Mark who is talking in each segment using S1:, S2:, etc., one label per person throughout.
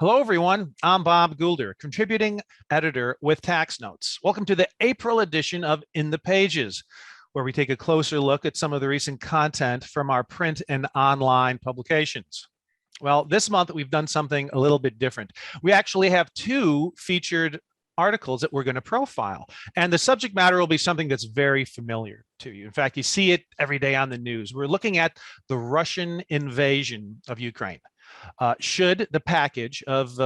S1: Hello, everyone. I'm Bob Goulder, contributing editor with Tax Notes. Welcome to the April edition of In the Pages, where we take a closer look at some of the recent content from our print and online publications. Well, this month we've done something a little bit different. We actually have two featured articles that we're going to profile, and the subject matter will be something that's very familiar to you. In fact, you see it every day on the news. We're looking at the Russian invasion of Ukraine. Should the package of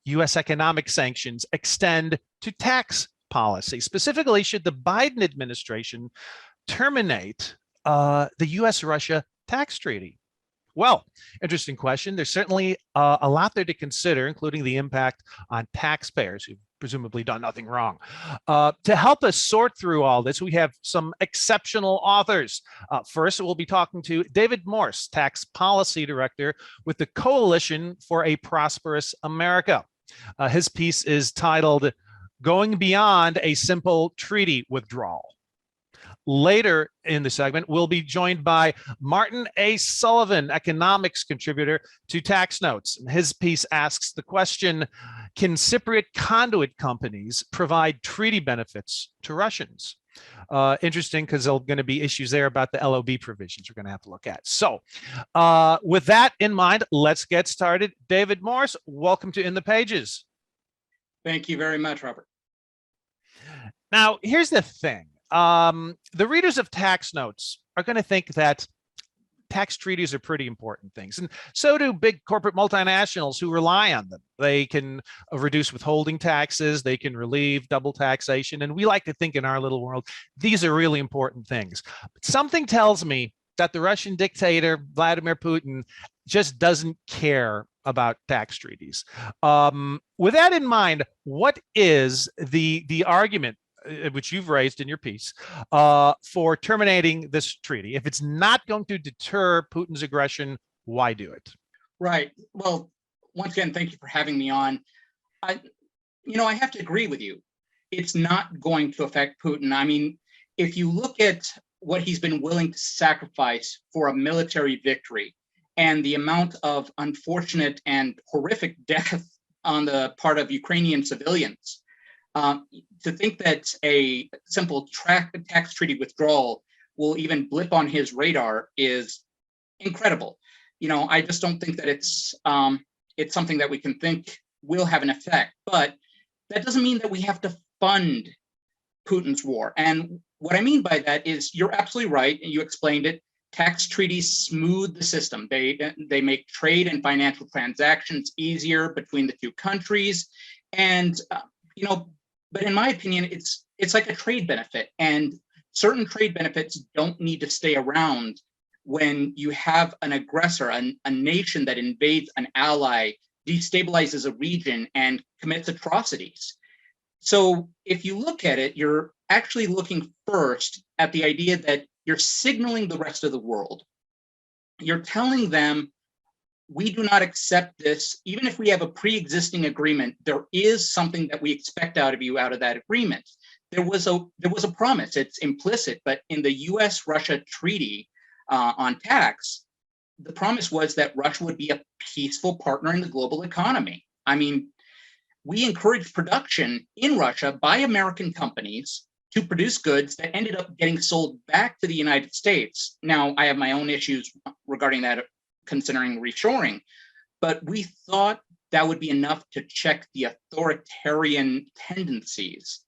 S1: U.S. economic sanctions extend to tax policy? Specifically, should the Biden administration terminate the U.S.-Russia tax treaty? Well, interesting question. There's certainly a lot there to consider, including the impact on taxpayers who've presumably done nothing wrong. To help us sort through all this, we have some exceptional authors. First, we'll be talking to David Morse, Tax Policy Director with the Coalition for a Prosperous America. His piece is titled, Going Beyond a Simple Treaty Withdrawal. Later in the segment, we'll be joined by Martin A. Sullivan, economics contributor to Tax Notes. His piece asks the question, can Cypriot conduit companies provide treaty benefits to Russians? Interesting, because there are going to be issues there about the LOB provisions we're going to have to look at. So with that in mind, let's get started. David Morse, welcome to In the Pages.
S2: Thank you very much, Robert.
S1: Now, here's the thing. The readers of Tax Notes are going to think that tax treaties are pretty important things, and so do big corporate multinationals who rely on them. They can reduce withholding taxes, they can relieve double taxation, and we like to think in our little world these are really important things. But something tells me that the Russian dictator Vladimir Putin just doesn't care about tax treaties. With that in mind, what is the argument which you've raised in your piece, for terminating this treaty? If it's not going to deter Putin's aggression, why do it?
S2: Right. Well, once again, thank you for having me on. I have to agree with you. It's not going to affect Putin. I mean, if you look at what he's been willing to sacrifice for a military victory and the amount of unfortunate and horrific death on the part of Ukrainian civilians, to think that a simple tax treaty withdrawal will even blip on his radar is incredible. I just don't think that it's something that we can think will have an effect. But that doesn't mean that we have to fund Putin's war. And what I mean by that is you're absolutely right, and you explained it. Tax treaties smooth the system. They make trade and financial transactions easier between the two countries, and But in my opinion, it's like a trade benefit, and certain trade benefits don't need to stay around when you have an aggressor, a nation that invades an ally, destabilizes a region, and commits atrocities. So if you look at it, you're actually looking first at the idea that you're signaling the rest of the world. You're telling them, we do not accept this. Even if we have a pre-existing agreement, there is something that we expect out of you out of that agreement. There was a promise. It's implicit, but in the U.S.-Russia treaty on tax, the promise was that Russia would be a peaceful partner in the global economy. I mean, we encouraged production in Russia by American companies to produce goods that ended up getting sold back to the United States. Now, I have my own issues regarding that, considering reshoring, but we thought that would be enough to check the authoritarian tendencies.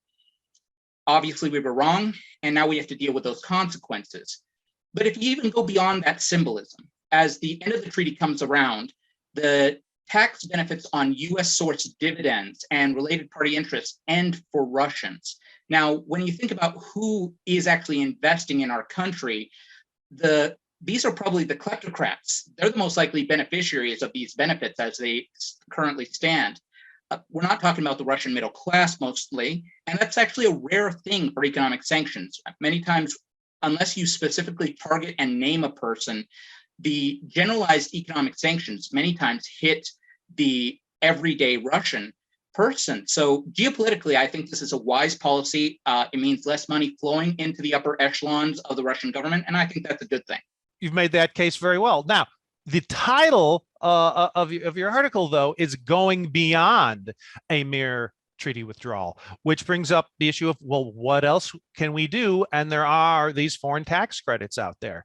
S2: Obviously, we were wrong, and now we have to deal with those consequences. But if you even go beyond that symbolism, as the end of the treaty comes around, the tax benefits on US source dividends and related party interests end for Russians. Now, when you think about who is actually investing in our country, these are probably the kleptocrats. They're the most likely beneficiaries of these benefits as they currently stand. We're not talking about the Russian middle class mostly, and that's actually a rare thing for economic sanctions. Many times, unless you specifically target and name a person, the generalized economic sanctions many times hit the everyday Russian person. So geopolitically, I think this is a wise policy. It means less money flowing into the upper echelons of the Russian government, and I think that's a good thing.
S1: You've made that case very well. Now, the title of your article, though, is going beyond a mere treaty withdrawal, which brings up the issue of, well, what else can we do? And there are these foreign tax credits out there.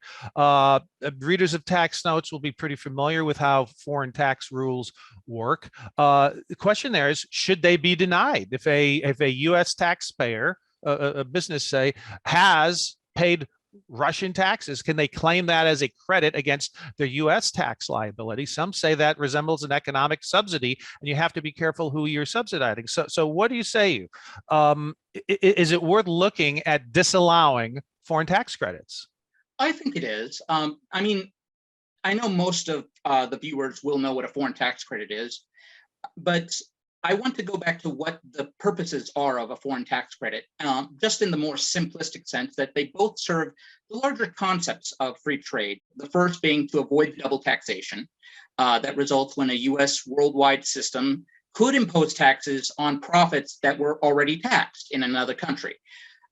S1: Readers of tax notes will be pretty familiar with how foreign tax rules work. The question there is, should they be denied? If a U.S. taxpayer, a business, say, has paid Russian taxes, can they claim that as a credit against their U.S. tax liability? Some say that resembles an economic subsidy, and you have to be careful who you're subsidizing. So what do you say? Is it worth looking at disallowing foreign tax credits?
S2: I think it is. I mean, I know most of the viewers will know what a foreign tax credit is, but I want to go back to what the purposes are of a foreign tax credit, just in the more simplistic sense that they both serve the larger concepts of free trade. The first being to avoid double taxation that results when a U.S. worldwide system could impose taxes on profits that were already taxed in another country.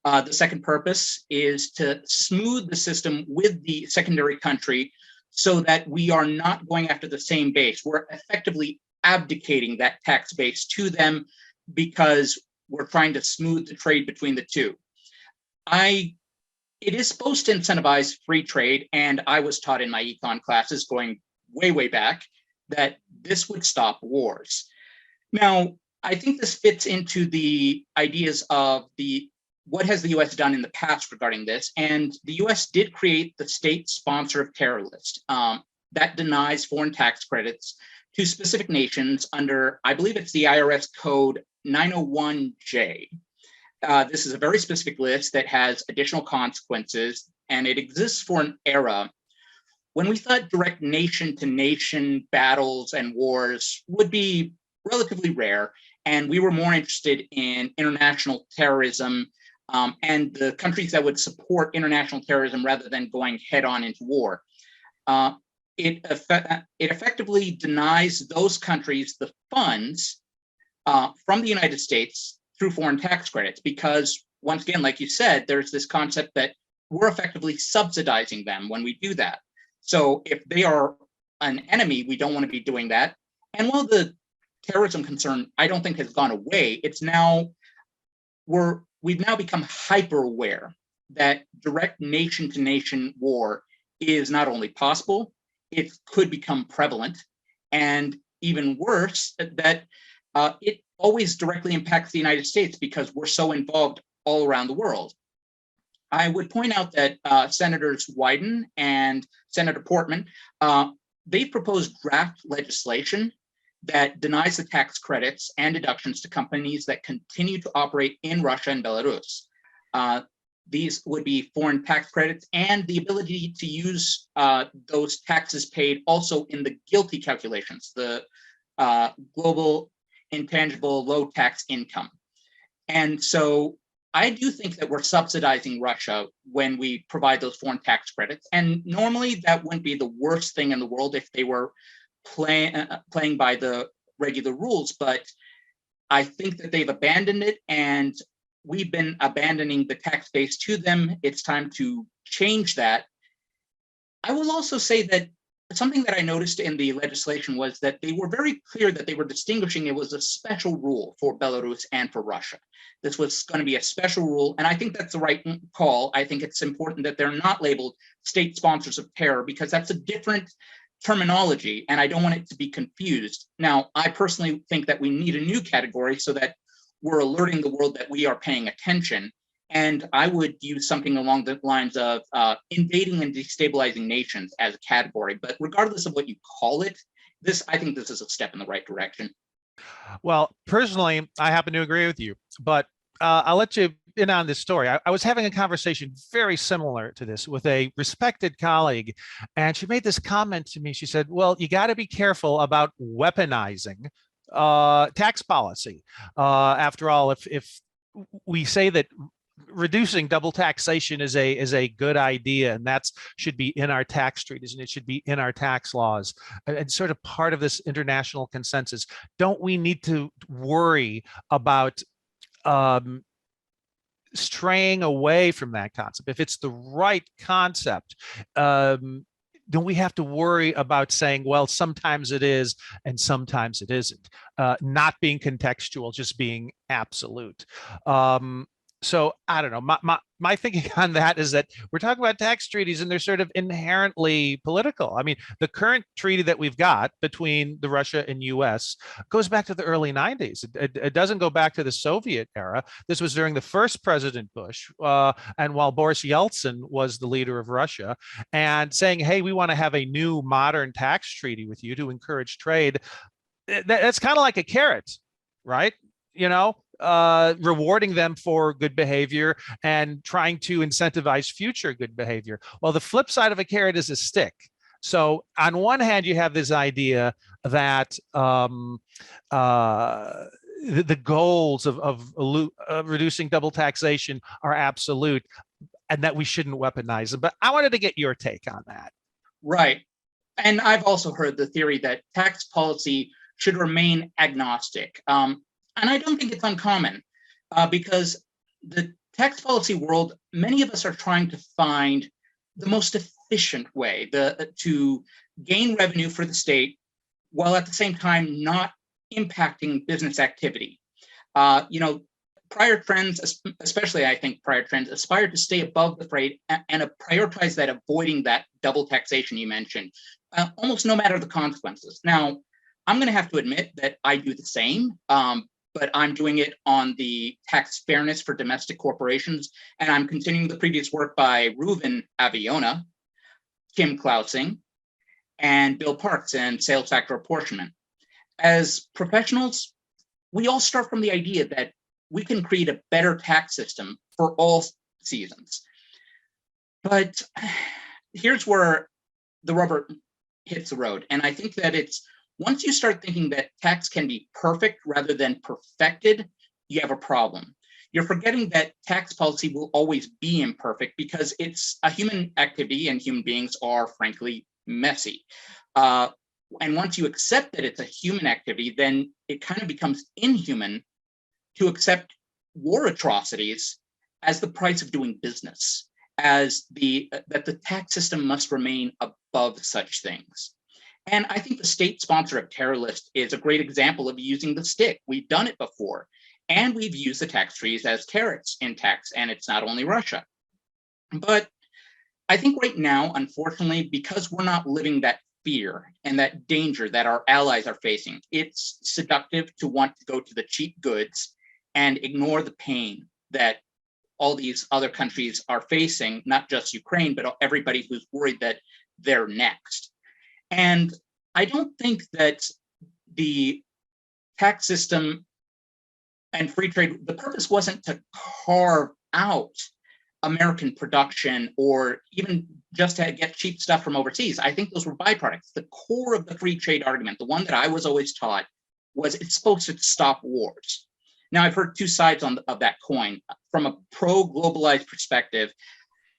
S2: The second purpose is to smooth the system with the secondary country so that we are not going after the same base. We're effectively abdicating that tax base to them because we're trying to smooth the trade between the two. It is supposed to incentivize free trade, and I was taught in my econ classes going way, way back that this would stop wars. Now, I think this fits into the ideas of what has the U.S. done in the past regarding this, and the U.S. did create the state sponsor of terror list that denies foreign tax credits to specific nations under, I believe it's the IRS code 901J. This is a very specific list that has additional consequences, and it exists for an era when we thought direct nation-to-nation battles and wars would be relatively rare, and we were more interested in international terrorism and the countries that would support international terrorism rather than going head-on into war. It effectively denies those countries the funds from the United States through foreign tax credits because, once again, like you said, there's this concept that we're effectively subsidizing them when we do that. So if they are an enemy, we don't want to be doing that. And while the terrorism concern, I don't think has gone away, it's now, we've now become hyper aware that direct nation-to-nation war is not only possible, it could become prevalent, and even worse, that it always directly impacts the United States because we're so involved all around the world. I would point out that Senators Wyden and Senator Portman, they've proposed draft legislation that denies the tax credits and deductions to companies that continue to operate in Russia and Belarus. These would be foreign tax credits and the ability to use those taxes paid also in the GILTI calculations, the global intangible low tax income. And so I do think that we're subsidizing Russia when we provide those foreign tax credits. And normally that wouldn't be the worst thing in the world if they were playing by the regular rules, but I think that they've abandoned it, and we've been abandoning the tax base to them. It's time to change that. I will also say that something that I noticed in the legislation was that they were very clear that they were distinguishing it was a special rule for Belarus and for Russia. This was going to be a special rule, and I think that's the right call. I think it's important that they're not labeled state sponsors of terror because that's a different terminology, and I don't want it to be confused. Now, I personally think that we need a new category so that we're alerting the world that we are paying attention. And I would use something along the lines of invading and destabilizing nations as a category. But regardless of what you call it, I think this is a step in the right direction.
S1: Well, personally, I happen to agree with you, but I'll let you in on this story. I was having a conversation very similar to this with a respected colleague, and she made this comment to me. She said, well, you got to be careful about weaponizing tax policy. After all, if we say that reducing double taxation is a good idea, and that should be in our tax treaties and it should be in our tax laws and sort of part of this international consensus, don't we need to worry about straying away from that concept? If it's the right concept, don't we have to worry about saying, well, sometimes it is and sometimes it isn't, not being contextual, just being absolute? So I don't know. My thinking on that is that we're talking about tax treaties and they're sort of inherently political. I mean, the current treaty that we've got between the Russia and US goes back to the early 90s. It doesn't go back to the Soviet era. This was during the first President Bush, and while Boris Yeltsin was the leader of Russia, and saying, hey, we want to have a new modern tax treaty with you to encourage trade. That's kind of like a carrot, right? Rewarding them for good behavior and trying to incentivize future good behavior. Well, the flip side of a carrot is a stick. So on one hand, you have this idea that the goals of reducing double taxation are absolute and that we shouldn't weaponize them. But I wanted to get your take on that.
S2: Right. And I've also heard the theory that tax policy should remain agnostic. And I don't think it's uncommon because the tax policy world, many of us are trying to find the most efficient way to gain revenue for the state while at the same time not impacting business activity. Prior trends, especially I think prior trends, aspire to stay above the fray and prioritize that, avoiding that double taxation you mentioned, almost no matter the consequences. Now, I'm going to have to admit that I do the same, but I'm doing it on the tax fairness for domestic corporations, and I'm continuing the previous work by Reuven Aviona, Kim Klausing, and Bill Parks in sales factor apportionment. As professionals, we all start from the idea that we can create a better tax system for all seasons. But here's where the rubber hits the road. And I think that it's once you start thinking that tax can be perfect rather than perfected, you have a problem. You're forgetting that tax policy will always be imperfect because it's a human activity and human beings are frankly messy. And once you accept that it's a human activity, then it kind of becomes inhuman to accept war atrocities as the price of doing business, as that the tax system must remain above such things. And I think the state sponsor of terror list is a great example of using the stick. We've done it before, and we've used the tax trees as carrots in tax, and it's not only Russia. But I think right now, unfortunately, because we're not living that fear and that danger that our allies are facing, it's seductive to want to go to the cheap goods and ignore the pain that all these other countries are facing, not just Ukraine, but everybody who's worried that they're next. And I don't think that the tax system and free trade, the purpose wasn't to carve out American production or even just to get cheap stuff from overseas. I think those were byproducts. The core of the free trade argument, the one that I was always taught, was it's supposed to stop wars. Now, I've heard two sides of that coin. From a pro-globalized perspective,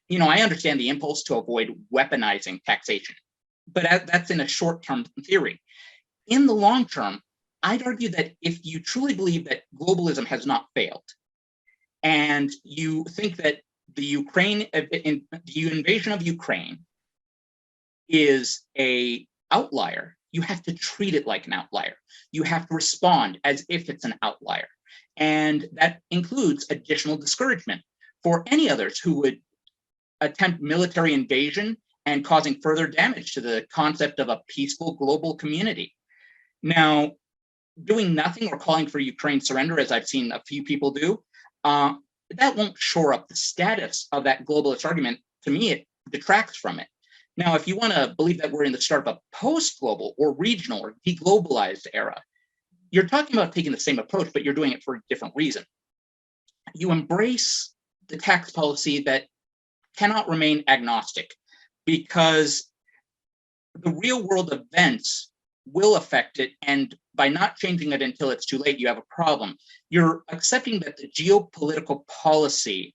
S2: I understand the impulse to avoid weaponizing taxation, but that's in a short-term theory. In the long term, I'd argue that if you truly believe that globalism has not failed, and you think that the invasion of Ukraine is an outlier, you have to treat it like an outlier. You have to respond as if it's an outlier. And that includes additional discouragement for any others who would attempt military invasion and causing further damage to the concept of a peaceful global community. Now, doing nothing or calling for Ukraine's surrender, as I've seen a few people do, that won't shore up the status of that globalist argument. To me, it detracts from it. Now, if you want to believe that we're in the start of a post-global or regional or deglobalized era, you're talking about taking the same approach, but you're doing it for a different reason. You embrace the tax policy that cannot remain agnostic because the real world events will affect it. And by not changing it until it's too late, you have a problem. You're accepting that the geopolitical policy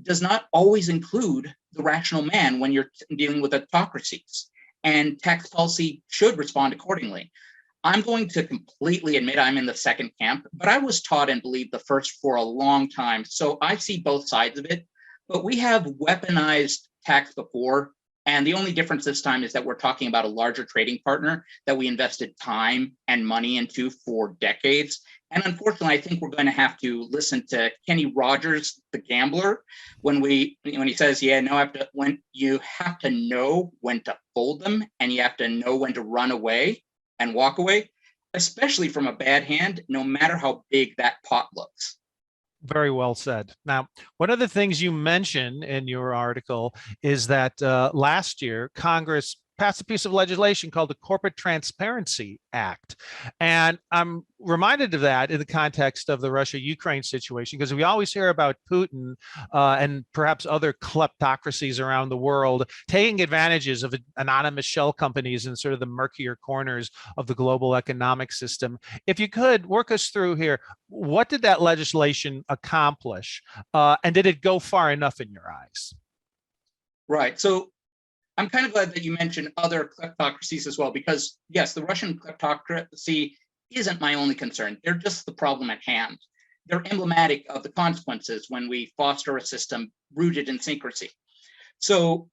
S2: does not always include the rational man when you're dealing with autocracies, and tax policy should respond accordingly. I'm going to completely admit I'm in the second camp, but I was taught and believed the first for a long time. So I see both sides of it, but we have weaponized tax before And the only difference this time is that we're talking about a larger trading partner that we invested time and money into for decades. And unfortunately, I think we're going to have to listen to Kenny Rogers, the gambler, when he says, when you have to know when to fold them, and you have to know when to run away and walk away, especially from a bad hand, no matter how big that pot looks.
S1: Very well said. Now, one of the things you mention in your article is that last year, Congress passed a piece of legislation called the Corporate Transparency Act. And I'm reminded of that in the context of the Russia-Ukraine situation, because we always hear about Putin and perhaps other kleptocracies around the world taking advantages of anonymous shell companies in sort of the murkier corners of the global economic system. If you could work us through here, what did that legislation accomplish? And did it go far enough in your eyes?
S2: Right. So I'm kind of glad that you mentioned other kleptocracies as well, because yes, the Russian kleptocracy isn't my only concern. They're just the problem at hand. They're emblematic of the consequences when we foster a system rooted in secrecy. So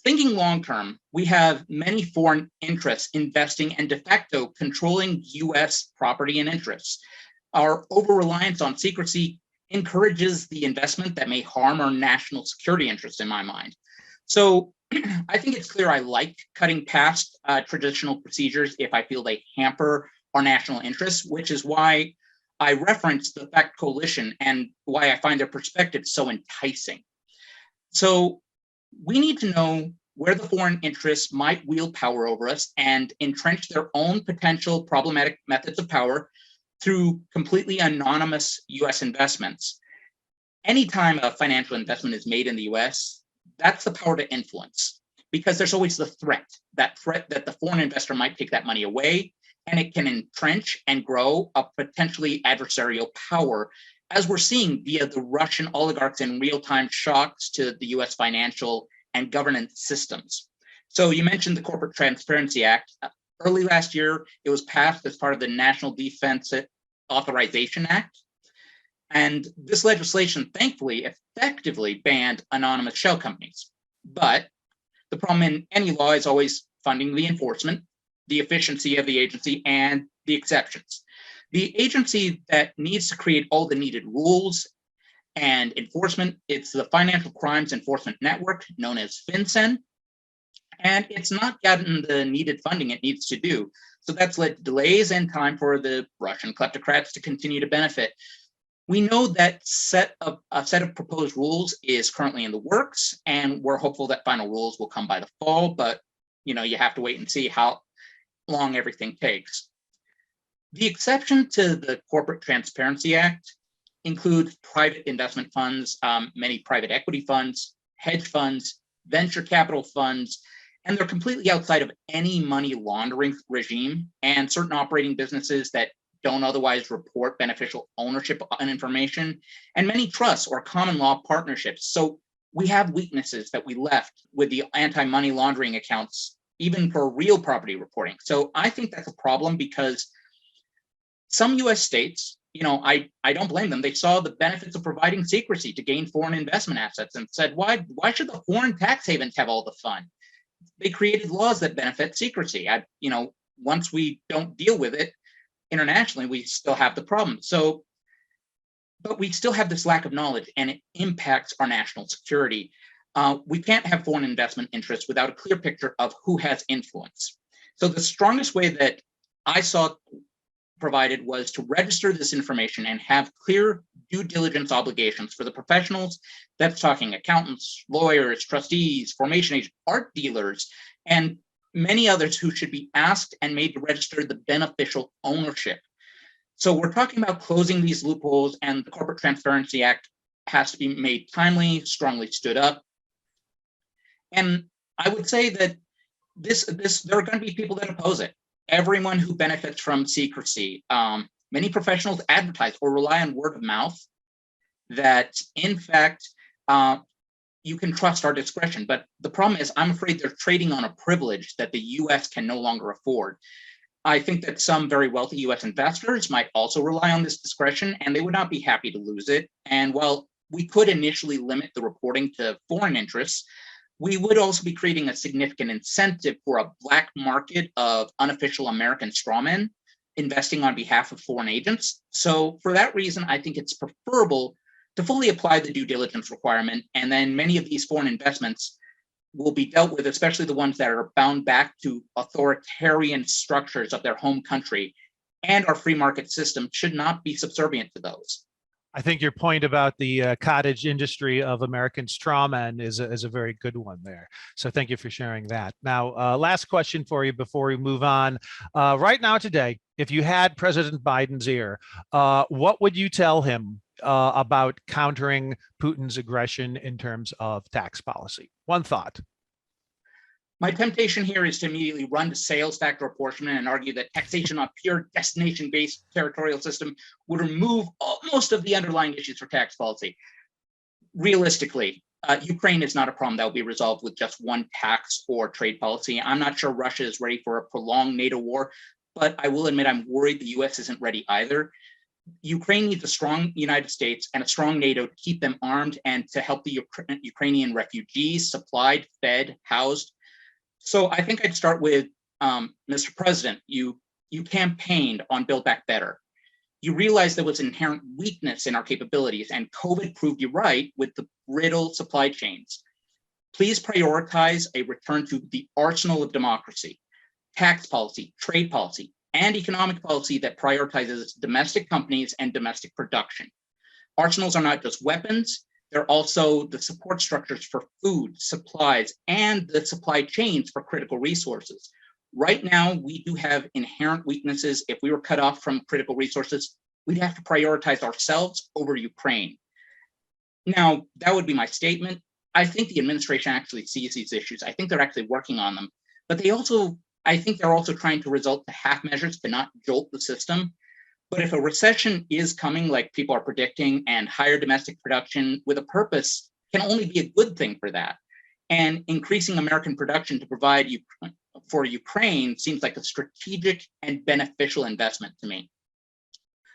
S2: thinking long-term, we have many foreign interests investing and de facto controlling US property and interests. Our over-reliance on secrecy encourages the investment that may harm our national security interests, in my mind. So I think it's clear I like cutting past traditional procedures if I feel they hamper our national interests, which is why I reference the Fact Coalition and why I find their perspective so enticing. So we need to know where the foreign interests might wield power over us and entrench their own potential problematic methods of power through completely anonymous US investments. Anytime a financial investment is made in the US, that's the power to influence, because there's always the threat that the foreign investor might take that money away, and it can entrench and grow a potentially adversarial power, as we're seeing via the Russian oligarchs in real-time shocks to the US financial and governance systems. So you mentioned the Corporate Transparency Act. Early last year, it was passed as part of the National Defense Authorization Act. And this legislation, thankfully, effectively banned anonymous shell companies. But the problem in any law is always funding the enforcement, the efficiency of the agency, and the exceptions. The agency that needs to create all the needed rules and enforcement, it's the Financial Crimes Enforcement Network, known as FinCEN, and it's not gotten the needed funding it needs to do. So that's led to delays and time for the Russian kleptocrats to continue to benefit. We know that a set of proposed rules is currently in the works, and we're hopeful that final rules will come by the fall, but you have to wait and see how long everything takes. The exception to the Corporate Transparency Act includes private investment funds, many private equity funds, hedge funds, venture capital funds, and they're completely outside of any money laundering regime, and certain operating businesses that don't otherwise report beneficial ownership and information, and many trusts or common law partnerships. So we have weaknesses that we left with the anti-money laundering accounts, even for real property reporting. So I think that's a problem, because some US states, I don't blame them. They saw the benefits of providing secrecy to gain foreign investment assets and said, why should the foreign tax havens have all the fun? They created laws that benefit secrecy. Once we don't deal with it internationally, we still have the problem. So, but we still have this lack of knowledge, and it impacts our national security. We can't have foreign investment interests without a clear picture of who has influence. So the strongest way that I saw provided was to register this information and have clear due diligence obligations for the professionals. That's talking accountants, lawyers, trustees, formation agents, art dealers, and many others who should be asked and made to register the beneficial ownership. So we're talking about closing these loopholes, and the Corporate Transparency Act has to be made timely, strongly stood up. And I would say that there are going to be people that oppose it. Everyone who benefits from secrecy. Many professionals advertise or rely on word of mouth that, in fact, you can trust our discretion. But the problem is, I'm afraid they're trading on a privilege that the US can no longer afford. I think that some very wealthy US investors might also rely on this discretion, and they would not be happy to lose it. And while we could initially limit the reporting to foreign interests, We would also be creating a significant incentive for a black market of unofficial American strawmen investing on behalf of foreign agents. So for that reason, I think it's preferable to fully apply the due diligence requirement. And then many of these foreign investments will be dealt with, especially the ones that are bound back to authoritarian structures of their home country, and our free market system should not be subservient to those.
S1: I think your point about the cottage industry of American strawmen is a very good one there. So thank you for sharing that. Now, last question for you before we move on. Right now today, if you had President Biden's ear, what would you tell him about countering Putin's aggression in terms of tax policy? One thought.
S2: My temptation here is to immediately run to sales factor apportionment and argue that taxation on pure destination-based territorial system would remove most of the underlying issues for tax policy. Realistically, Ukraine is not a problem that will be resolved with just one tax or trade policy. I'm not sure Russia is ready for a prolonged NATO war, but I will admit I'm worried the US isn't ready either. Ukraine needs a strong United States and a strong NATO to keep them armed and to help the Ukrainian refugees supplied, fed, housed. So I think I'd start with, Mr. President, you campaigned on Build Back Better. You realized there was inherent weakness in our capabilities, and COVID proved you right with the brittle supply chains. Please prioritize a return to the arsenal of democracy, tax policy, trade policy, and economic policy that prioritizes domestic companies and domestic production. Arsenals are not just weapons, they're also the support structures for food, supplies, and the supply chains for critical resources. Right now, we do have inherent weaknesses. If we were cut off from critical resources, we'd have to prioritize ourselves over Ukraine. Now, that would be my statement. I think the administration actually sees these issues. I think they're actually working on them, but I think they're also trying to resort to half measures to not jolt the system. But if a recession is coming, like people are predicting, and higher domestic production with a purpose can only be a good thing for that. And increasing American production to provide for Ukraine seems like a strategic and beneficial investment to me.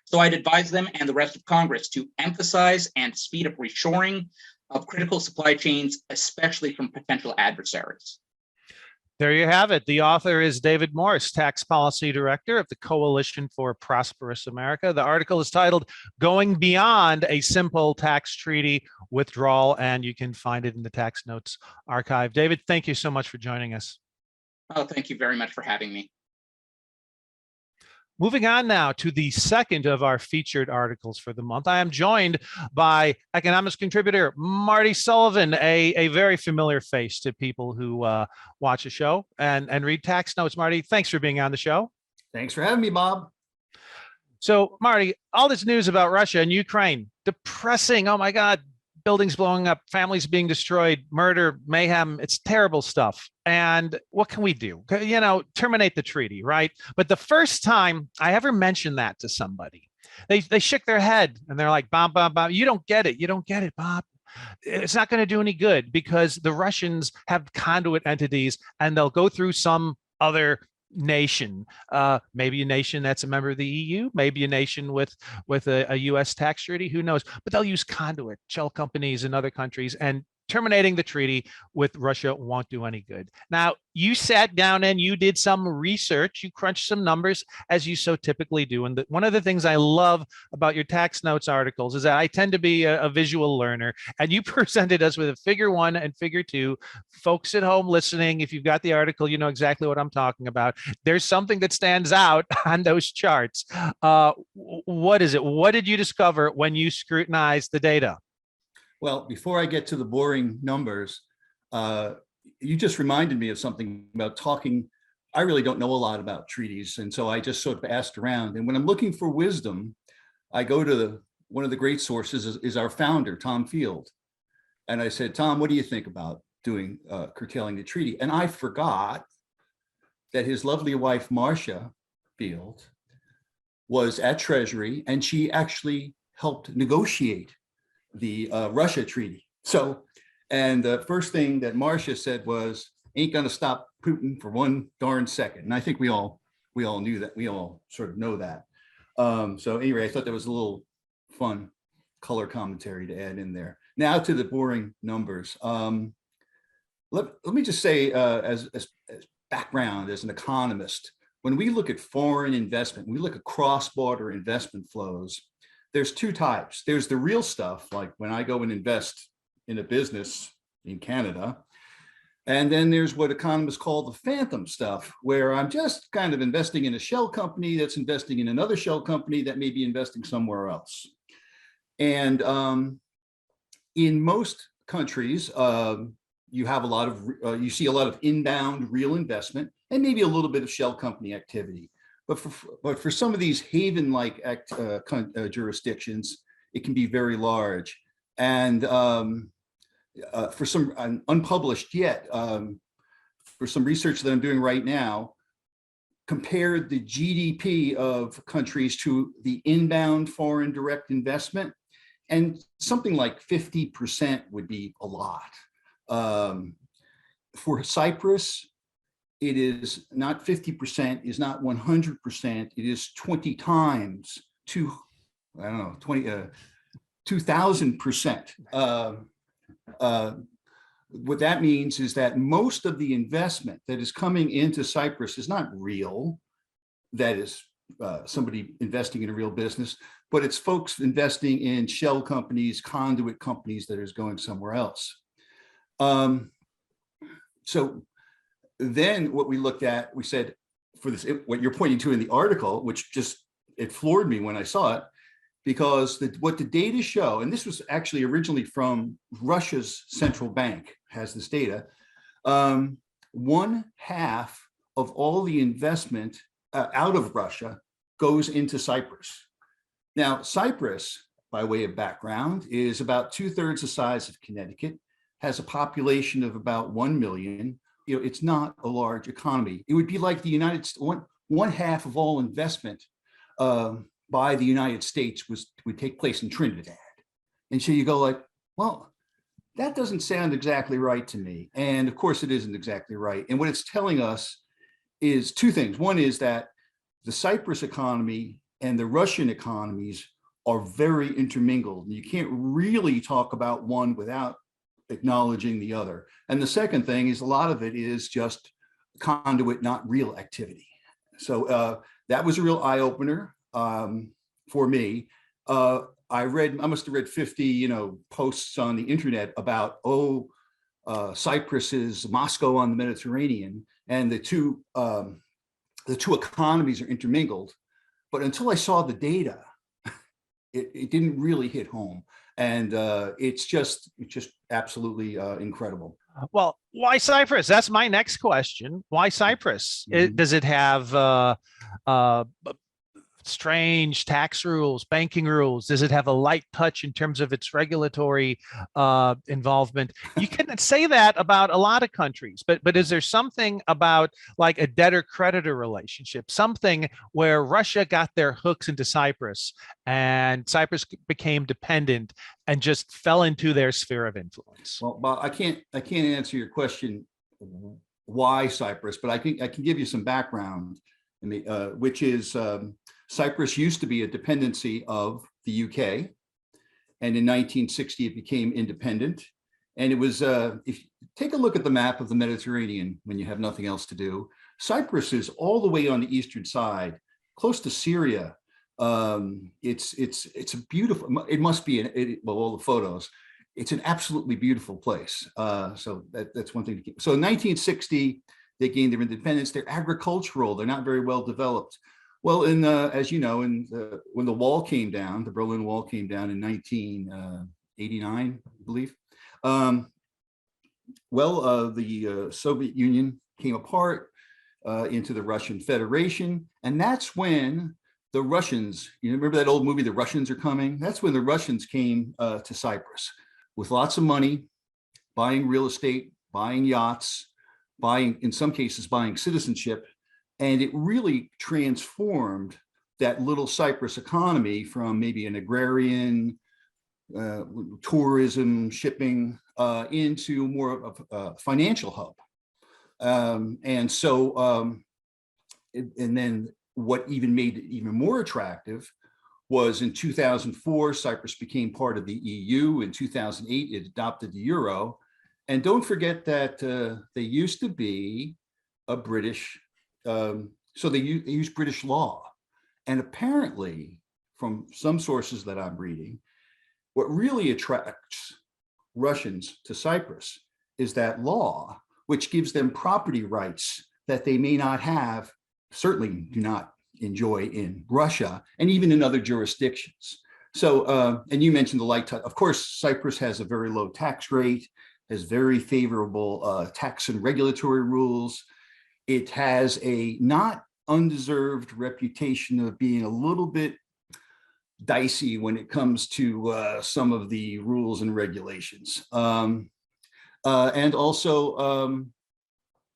S2: So I'd advise them and the rest of Congress to emphasize and speed up reshoring of critical supply chains, especially from potential adversaries.
S1: There you have it. The author is David Morse, Tax Policy Director of the Coalition for Prosperous America. The article is titled Going Beyond a Simple Tax Treaty Withdrawal, and you can find it in the Tax Notes archive. David, thank you so much for joining us.
S2: Oh, thank you very much for having me.
S1: Moving on now to the second of our featured articles for the month. I am joined by economics contributor Marty Sullivan, a very familiar face to people who watch the show and read tax notes. Marty, thanks for being on the show.
S3: Thanks for having me, Bob.
S1: So, Marty, all this news about Russia and Ukraine, depressing. Oh my God, buildings blowing up, families being destroyed, murder, mayhem. It's terrible stuff. And what can we do? You know, terminate the treaty, right? But the first time I ever mentioned that to somebody, they shook their head and they're like, Bob, you don't get it. You don't get it, Bob. It's not going to do any good because the Russians have conduit entities and they'll go through some other nation, maybe a nation that's a member of the EU, maybe a nation with a US tax treaty, who knows, but they'll use conduit, shell companies in other countries, and terminating the treaty with Russia won't do any good. Now, you sat down and you did some research, you crunched some numbers as you so typically do. And one of the things I love about your tax notes articles is that I tend to be a visual learner, and you presented us with a figure 1 and figure 2. Folks at home listening, if you've got the article, you know exactly what I'm talking about. There's something that stands out on those charts. What is it? What did you discover when you scrutinized the data?
S3: Well, before I get to the boring numbers, you just reminded me of something about talking. I really don't know a lot about treaties, and so I just sort of asked around. And when I'm looking for wisdom, I go to one of the great sources is our founder, Tom Field. And I said, Tom, what do you think about doing curtailing the treaty? And I forgot that his lovely wife, Marcia Field, was at Treasury, and she actually helped negotiate the Russia treaty. So, and the first thing that Marcia said was, ain't gonna stop Putin for one darn second. And I think we all knew that, we all sort of know that. So anyway, I thought that was a little fun color commentary to add in there. Now to the boring numbers. let me just say, as background, as an economist, when we look at foreign investment, we look at cross-border investment flows, there's two types. There's the real stuff, like when I go and invest in a business in Canada. And then there's what economists call the phantom stuff, where I'm just kind of investing in a shell company that's investing in another shell company that may be investing somewhere else. And in most countries, you have a lot of, you see a lot of inbound real investment and maybe a little bit of shell company activity. But for some of these haven-like jurisdictions, it can be very large. And for some unpublished yet, for some research that I'm doing right now, compared the GDP of countries to the inbound foreign direct investment, and something like 50% would be a lot. For Cyprus, it is not 50%, is not 100%, it is 20 times, 2,000%. What that means is that most of the investment that is coming into Cyprus is not real. That is somebody investing in a real business, but it's folks investing in shell companies, conduit companies that is going somewhere else. So then what we looked at, we said, for this, what you're pointing to in the article, which just, it floored me when I saw it, because what the data show, and this was actually originally from Russia's central bank, has this data, 1/2 of all the investment out of Russia goes into Cyprus. Now, Cyprus, by way of background, is about 2/3 the size of Connecticut, has a population of about 1 million. You know, it's not a large economy. It would be like the United States, 1/2 of all investment by the United States would take place in Trinidad. And so you go like, well, that doesn't sound exactly right to me. And of course it isn't exactly right. And what it's telling us is two things. One is that the Cyprus economy and the Russian economies are very intermingled. You can't really talk about one without acknowledging the other. And the second thing is a lot of it is just conduit, not real activity. So that was a real eye-opener for me. I must have read 50, posts on the internet about, Cyprus is Moscow on the Mediterranean, and the two economies are intermingled. But until I saw the data, it didn't really hit home. And it's just absolutely incredible.
S1: Well, why Cyprus? That's my next question. Why Cyprus?
S3: Mhm.
S1: Does it have strange tax rules, banking rules? Does it have a light touch in terms of its regulatory involvement? You can say that about a lot of countries, but is there something about like a debtor-creditor relationship, something where Russia got their hooks into Cyprus and Cyprus became dependent and just fell into their sphere of influence?
S3: Well, Bob, I can't answer your question why Cyprus, but I can give you some background, which is Cyprus used to be a dependency of the UK, and in 1960 it became independent. And it was, if you take a look at the map of the Mediterranean when you have nothing else to do, Cyprus is all the way on the eastern side, close to Syria. It's a beautiful, it must be, well, all the photos, it's an absolutely beautiful place. So that's one thing to keep. So in 1960, they gained their independence. They're agricultural, they're not very well developed. Well, as you know, when the wall came down, the Berlin Wall came down in 1989, I believe. The Soviet Union came apart into the Russian Federation, and that's when the Russians, remember that old movie, The Russians Are Coming? That's when the Russians came to Cyprus with lots of money, buying real estate, buying yachts, in some cases, buying citizenship. And it really transformed that little Cyprus economy from maybe an agrarian, tourism, shipping, into more of a financial hub. And then what even made it even more attractive was in 2004, Cyprus became part of the EU. In 2008, it adopted the euro. And don't forget that they used to be a British, so they use British law. And apparently, from some sources that I'm reading, what really attracts Russians to Cyprus is that law, which gives them property rights that they may not have, certainly do not enjoy in Russia, and even in other jurisdictions. So, and you mentioned the light touch. Of course, Cyprus has a very low tax rate, has very favorable tax and regulatory rules. It has a not undeserved reputation of being a little bit dicey when it comes to some of the rules and regulations. And also,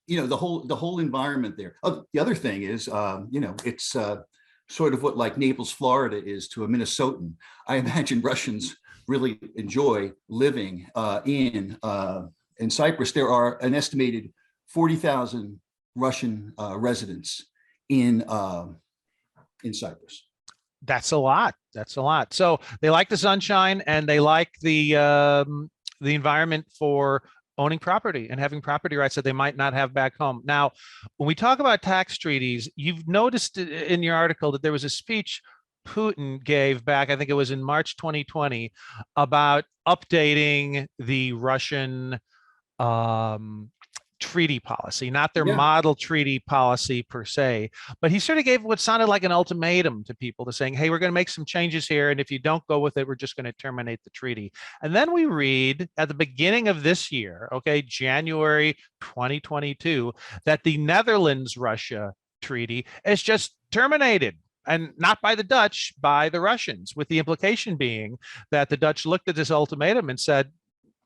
S3: you know, the whole environment there. Oh, the other thing is, you know, it's sort of what like Naples, Florida is to a Minnesotan. I imagine Russians really enjoy living in Cyprus. There are an estimated 40,000 Russian residents in Cyprus.
S1: That's a lot. That's a lot. So they like the sunshine and they like the environment for owning property and having property rights that they might not have back home. Now, when we talk about tax treaties, you've noticed in your article that there was a speech Putin gave back, I think it was in March 2020, about updating the Russian treaty policy, not their model treaty policy per se, but he sort of gave what sounded like an ultimatum to people to saying, hey, we're going to make some changes here. And if you don't go with it, we're just going to terminate the treaty. And then we read at the beginning of this year, okay, January 2022, that the Netherlands-Russia treaty is just terminated. And not by the Dutch, by the Russians, with the implication being that the Dutch looked at this ultimatum and said,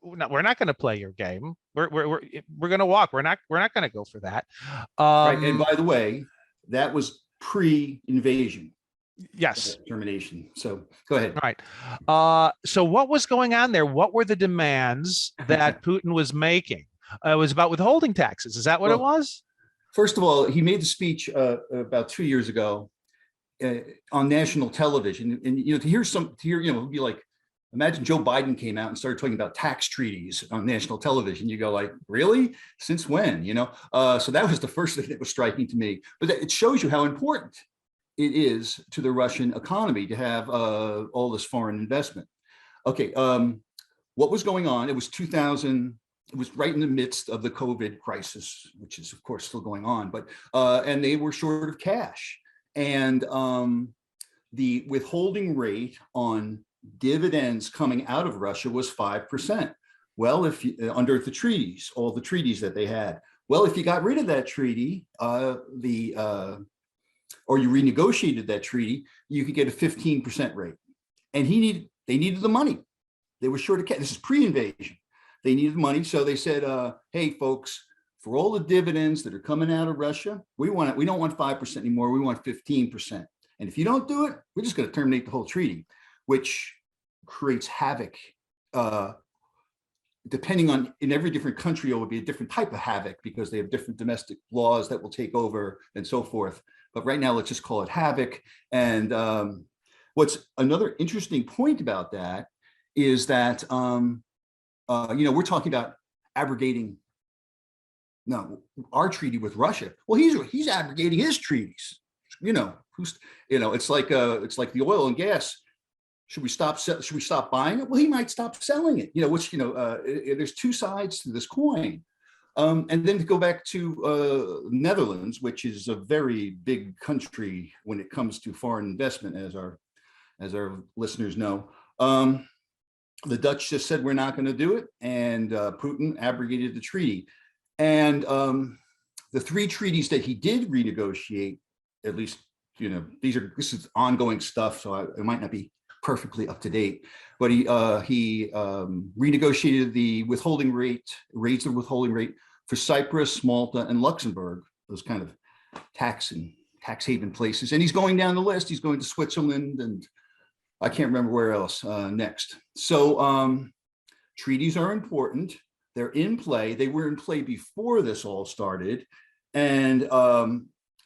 S1: no, we're not going to play your game. We're going to walk. We're not going to go for that.
S3: Right. And by the way, that was pre-invasion.
S1: Yes.
S3: Termination. So go ahead.
S1: Right. So what was going on there? What were the demands that Putin was making? It was about withholding taxes. Is that what it was?
S3: First of all, he made the speech about 2 years ago on national television, and you know, to hear, you know, it'd be like, imagine Joe Biden came out and started talking about tax treaties on national television. You go like, really? Since when? You know? So that was the first thing that was striking to me. But it shows you how important it is to the Russian economy to have all this foreign investment. Okay, what was going on? It was 2000. It was right in the midst of the COVID crisis, which is of course still going on. But and they were short of cash, and the withholding rate on dividends coming out of Russia was 5%. Well, if you, under the treaties, all the treaties that they had, well, if you got rid of that treaty, or you renegotiated that treaty, you could get a 15% rate. And they needed the money. They were short of cash. This is pre-invasion. They needed money, so they said, "Hey, folks, for all the dividends that are coming out of Russia, we don't want 5% anymore. We want 15%. And if you don't do it, we're just going to terminate the whole treaty." Which creates havoc. Depending on, in every different country, it will be a different type of havoc because they have different domestic laws that will take over and so forth. But right now, let's just call it havoc. And what's another interesting point about that is that, you know, we're talking about abrogating our treaty with Russia. Well, he's abrogating his treaties. You know, it's like the oil and gas. Should we stop buying it? Well, he might stop selling it, you know, which, you know, there's two sides to this coin. And then to go back to Netherlands, which is a very big country when it comes to foreign investment, as our listeners know. The Dutch just said, we're not going to do it. And Putin abrogated the treaty. And the three treaties that he did renegotiate, at least, you know, this is ongoing stuff, so it might not be perfectly up to date, but he renegotiated the withholding rate, raised the withholding rate for Cyprus, Malta, and Luxembourg, those kind of tax haven places. And he's going down the list. He's going to Switzerland, and I can't remember where else next. So treaties are important. They're in play. They were in play before this all started. And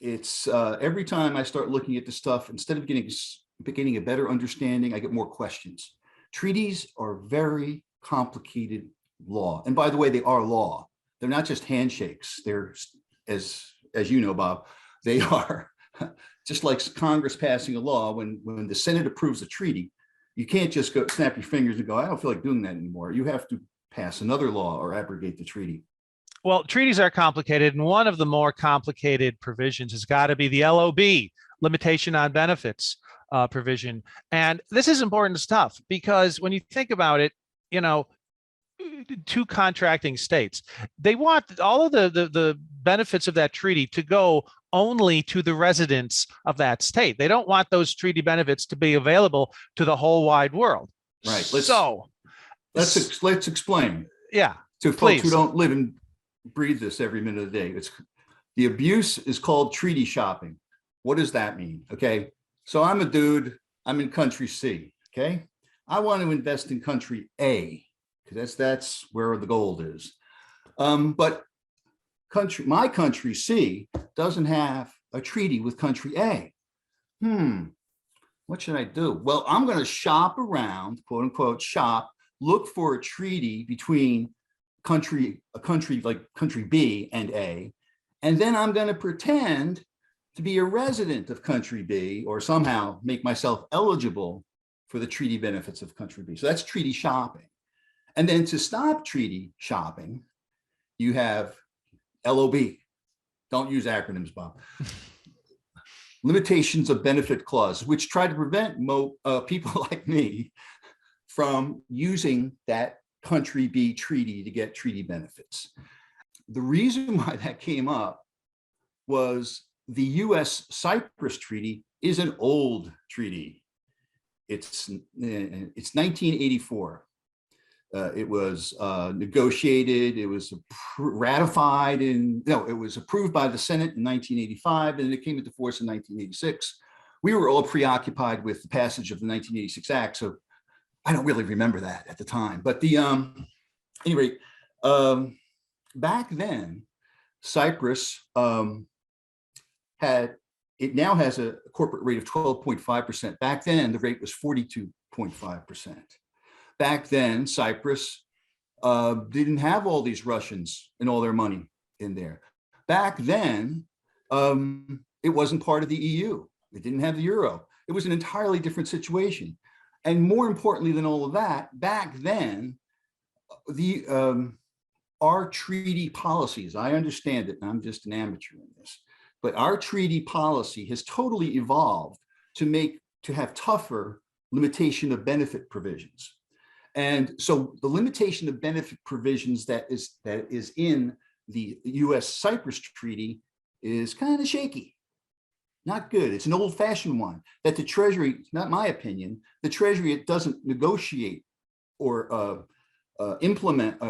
S3: it's every time I start looking at the stuff, instead of getting a better understanding, I get more questions. Treaties are very complicated law. And by the way, they are law. They're not just handshakes. They're, as you know, Bob, they are just like Congress passing a law. When the Senate approves a treaty, you can't just go snap your fingers and go, I don't feel like doing that anymore. You have to pass another law or abrogate the treaty.
S1: Well, treaties are complicated, and one of the more complicated provisions has got to be the LOB, limitation on benefits provision. And this is important stuff because when you think about it, you know, two contracting states, they want all of the benefits of that treaty to go only to the residents of that state. They don't want those treaty benefits to be available to the whole wide world.
S3: Right. Let's explain.
S1: Yeah.
S3: To folks who don't live and breathe this every minute of the day. It's the abuse is called treaty shopping. What does that mean? Okay. So I'm a dude, I'm in country C. Okay. I want to invest in country A because that's where the gold is. But my country C doesn't have a treaty with country A. What should I do? Well, I'm going to shop around, quote unquote, shop, look for a treaty between a country like country B and A, and then I'm going to pretend to be a resident of country B or somehow make myself eligible for the treaty benefits of country B. So that's treaty shopping. And then to stop treaty shopping, you have LOB. Don't use acronyms, Bob. Limitations of benefit clause, which try to prevent people like me from using that country B treaty to get treaty benefits. The reason why that came up was the US-Cyprus Treaty is an old treaty. It's 1984. It was negotiated, it was ratified it was approved by the Senate in 1985, and it came into force in 1986. We were all preoccupied with the passage of the 1986 Act, so I don't really remember that at the time. But anyway, back then, Cyprus now has a corporate rate of 12.5%. Back then, the rate was 42.5%. Back then, Cyprus didn't have all these Russians and all their money in there. Back then, it wasn't part of the EU. It didn't have the euro. It was an entirely different situation. And more importantly than all of that, back then, our treaty policies, I understand it, and I'm just an amateur in this, but our treaty policy has totally evolved to have tougher limitation of benefit provisions. And so the limitation of benefit provisions that is in the US-Cyprus Treaty is kind of shaky. Not good. It's an old-fashioned one that the Treasury, not my opinion, the Treasury, it doesn't negotiate or implement,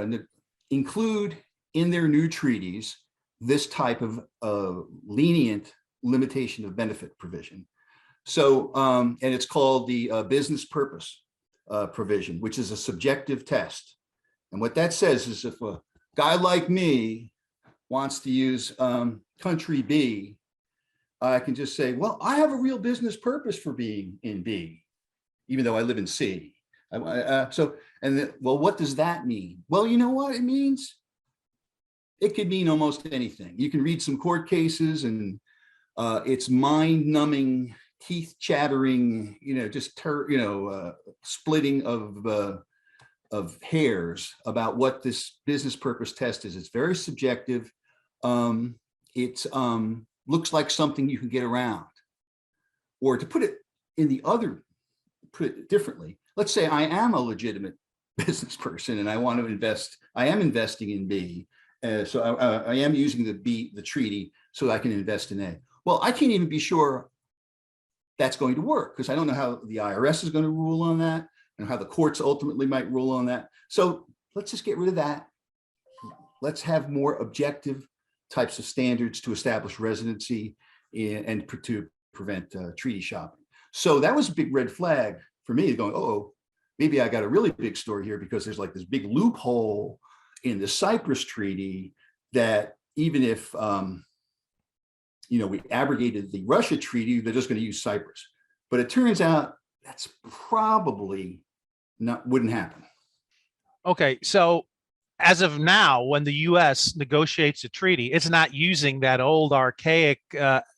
S3: include in their new treaties this type of lenient limitation of benefit provision. So, and it's called the business purpose provision, which is a subjective test. And what that says is if a guy like me wants to use country B, I can just say, well, I have a real business purpose for being in B, even though I live in C. Well, what does that mean? Well, you know what it means? It could mean almost anything. You can read some court cases and it's mind-numbing, teeth-chattering, splitting of hairs about what this business purpose test is. It's very subjective. It's looks like something you can get around. Or to put it differently, let's say I am a legitimate business person and I want to invest, I am investing in B. So I am using the treaty so that I can invest in A. Well, I can't even be sure that's going to work because I don't know how the IRS is going to rule on that and how the courts ultimately might rule on that. So let's just get rid of that. Let's have more objective types of standards to establish residency and to prevent treaty shopping. So that was a big red flag for me going, oh, maybe I got a really big story here because there's like this big loophole in the Cyprus Treaty that even if we abrogated the Russia Treaty, they're just going to use Cyprus. But it turns out that's probably wouldn't happen.
S1: Okay, so as of now, when the U.S. negotiates a treaty, it's not using that old archaic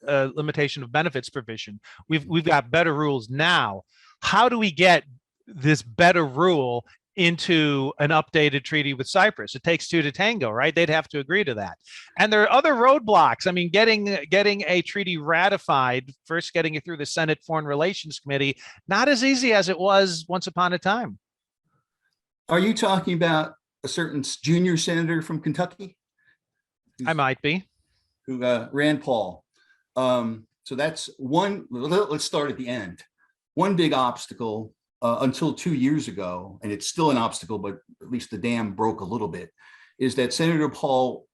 S1: limitation of benefits provision. We've got better rules now. How do we get this better rule into an updated treaty with Cyprus? It takes two to tango, right? They'd have to agree to that. And there are other roadblocks. I mean, getting a treaty ratified, first getting it through the Senate Foreign Relations Committee, not as easy as it was once upon a time.
S3: Are you talking about a certain junior senator from Kentucky?
S1: I might be.
S3: Who Rand Paul. So that's one. Let's start at the end. One big obstacle until 2 years ago, and it's still an obstacle, but at least the dam broke a little bit, is that Senator Paul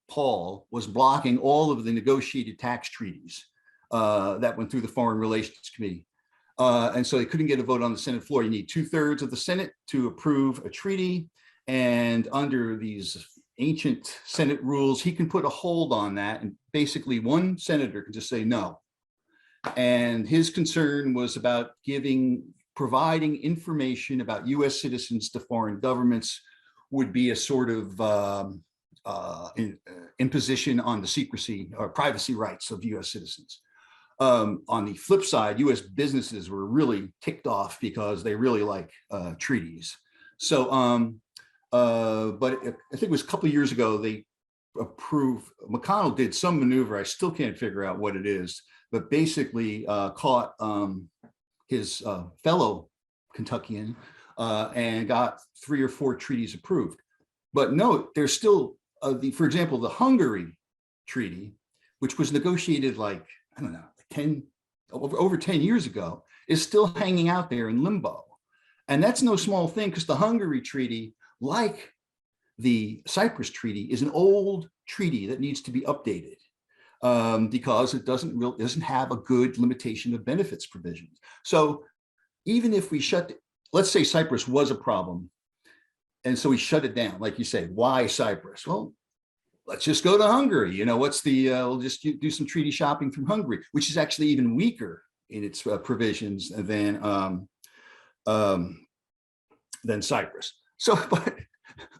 S3: was blocking all of the negotiated tax treaties that went through the Foreign Relations Committee. And so they couldn't get a vote on the Senate floor. You need 2/3 of the Senate to approve a treaty. And under these ancient Senate rules, he can put a hold on that. And basically one senator can just say no. And his concern was about providing information about US citizens to foreign governments would be a sort of imposition on the secrecy or privacy rights of US citizens. On the flip side, US businesses were really ticked off because they really like treaties. So, but I think it was a couple of years ago, they approved, McConnell did some maneuver, I still can't figure out what it is, but basically caught his fellow Kentuckian and got 3 or 4 treaties approved. But note, there's still, for example, the Hungary treaty, which was negotiated like, I don't know, over 10 years ago, is still hanging out there in limbo. And that's no small thing, because the Hungary treaty, like the Cyprus treaty, is an old treaty that needs to be updated because it doesn't have a good limitation of benefits provisions. So even if we let's say Cyprus was a problem, and so we shut it down, like you say, why Cyprus? Well, let's just go to Hungary. You know, we'll just do some treaty shopping from Hungary, which is actually even weaker in its provisions than Cyprus. So,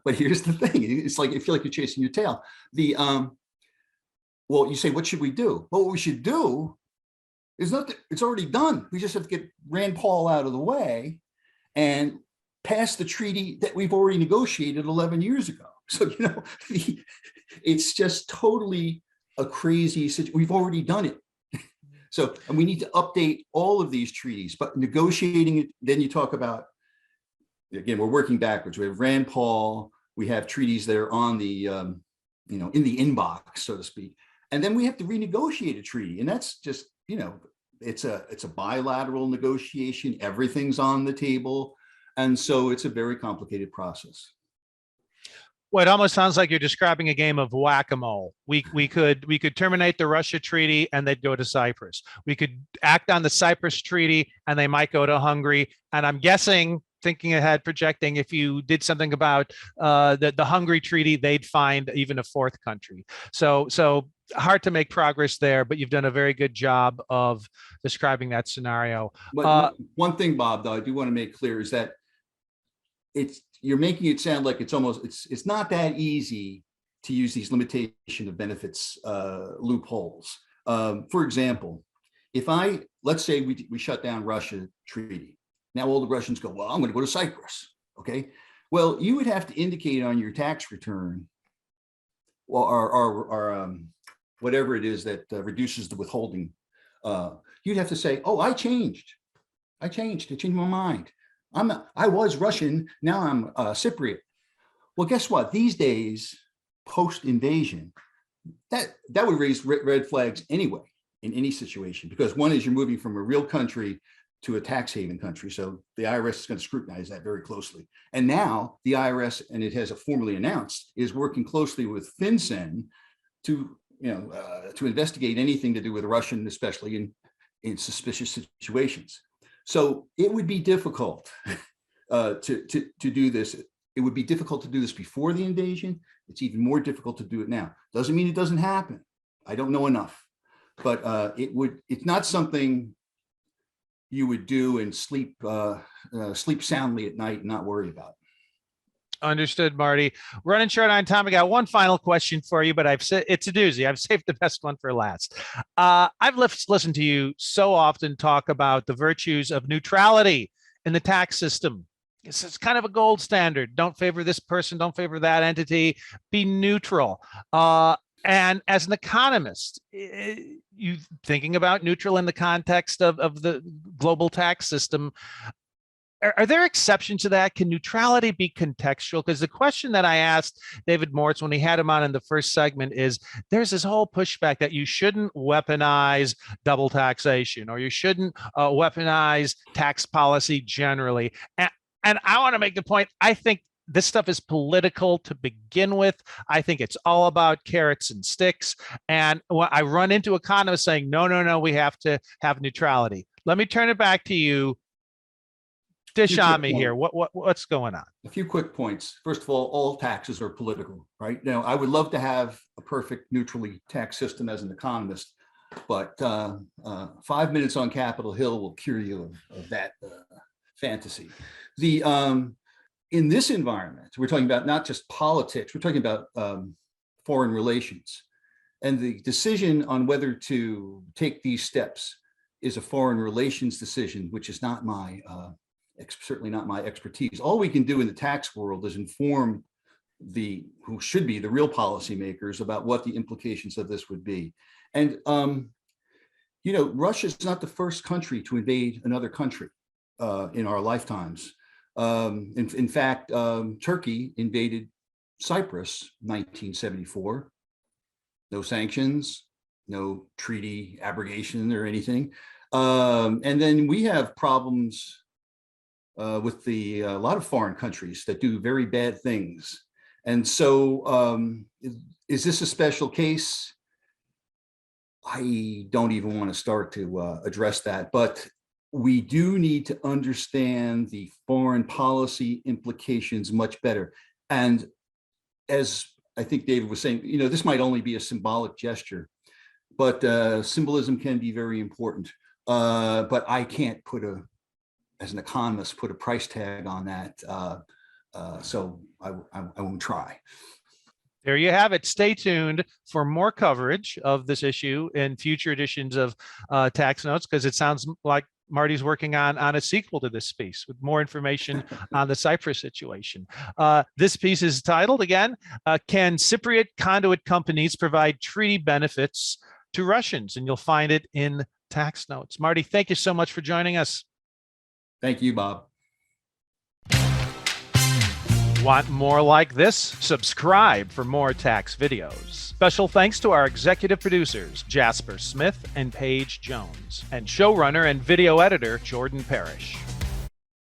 S3: but here's the thing. It's like, I feel like you're chasing your tail. Well, you say, what should we do? Well, what we should do is it's already done. We just have to get Rand Paul out of the way and pass the treaty that we've already negotiated 11 years ago. So, you know, it's just totally a crazy situation. We've already done it. So, and we need to update all of these treaties, but negotiating it, then you talk about, again, we're working backwards. We have Rand Paul, we have treaties that are on the, in the inbox, so to speak. And then we have to renegotiate a treaty. And that's just, it's a bilateral negotiation. Everything's on the table. And so it's a very complicated process.
S1: Well, it almost sounds like you're describing a game of whack-a-mole. We could terminate the Russia treaty and they'd go to Cyprus. We could act on the Cyprus treaty and they might go to Hungary. And I'm guessing, thinking ahead, projecting, if you did something about the Hungary treaty, they'd find even a 4th country. So hard to make progress there, but you've done a very good job of describing that scenario.
S3: But one thing, Bob, though, I do want to make clear is that you're making it sound like it's not that easy to use these limitation of benefits loopholes. For example, let's say we shut down Russia treaty. Now all the Russians go, well, I'm going to go to Cyprus. Okay. Well, you would have to indicate on your tax return, or whatever it is that reduces the withholding. You'd have to say, oh, I changed my mind. I was Russian, now I'm Cypriot. Well, guess what? These days, post-invasion, that would raise red flags anyway in any situation, because one is you're moving from a real country to a tax haven country. So the IRS is going to scrutinize that very closely. And now the IRS, and it has formally announced, is working closely with FinCEN to investigate anything to do with Russian, especially in suspicious situations. So it would be difficult to do this. It would be difficult to do this before the invasion. It's even more difficult to do it now. Doesn't mean it doesn't happen. I don't know enough, but it's not something you would do and sleep soundly at night and not worry about.
S1: Understood, Marty. Running short on time. I got one final question for you, but I've said it's a doozy. I've saved the best one for last. I've listened to you so often talk about the virtues of neutrality in the tax system. It's kind of a gold standard. Don't favor this person, don't favor that entity, be neutral. And as an economist, you thinking about neutral in the context of the global tax system, are there exceptions to that? Can neutrality be contextual? Because the question that I asked David Morse when he had him on in the first segment is, there's this whole pushback that you shouldn't weaponize double taxation, or you shouldn't weaponize tax policy generally. And I want to make the point, I think this stuff is political to begin with. I think it's all about carrots and sticks. And when I run into economists saying, no, we have to have neutrality. Let me turn it back to you. Dish on me here. What's going on?
S3: A few quick points. First of all taxes are political, right? Now, I would love to have a perfect neutrally tax system as an economist, but 5 minutes on Capitol Hill will cure you of that fantasy. In this environment, we're talking about not just politics, we're talking about foreign relations. And the decision on whether to take these steps is a foreign relations decision, which is not my certainly not my expertise. All we can do in the tax world is inform who should be the real policymakers about what the implications of this would be. And Russia is not the first country to invade another country in our lifetimes. In fact, Turkey invaded Cyprus in 1974. No sanctions, no treaty abrogation or anything. And then we have problems with a lot of foreign countries that do very bad things. And so is this a special case? I don't even want to start to address that, but we do need to understand the foreign policy implications much better. And as I think David was saying, this might only be a symbolic gesture, but symbolism can be very important. But I can't as an economist, put a price tag on that. So I won't try.
S1: There you have it. Stay tuned for more coverage of this issue in future editions of Tax Notes, because it sounds like Marty's working on a sequel to this piece with more information on the Cyprus situation. This piece is titled, again, Can Cypriot Conduit Companies Provide Treaty Benefits to Russians? And you'll find it in Tax Notes. Marty, thank you so much for joining us.
S3: Thank you, Bob.
S1: Want more like this? Subscribe for more tax videos. Special thanks to our executive producers, Jasper Smith and Paige Jones, and showrunner and video editor, Jordan Parrish.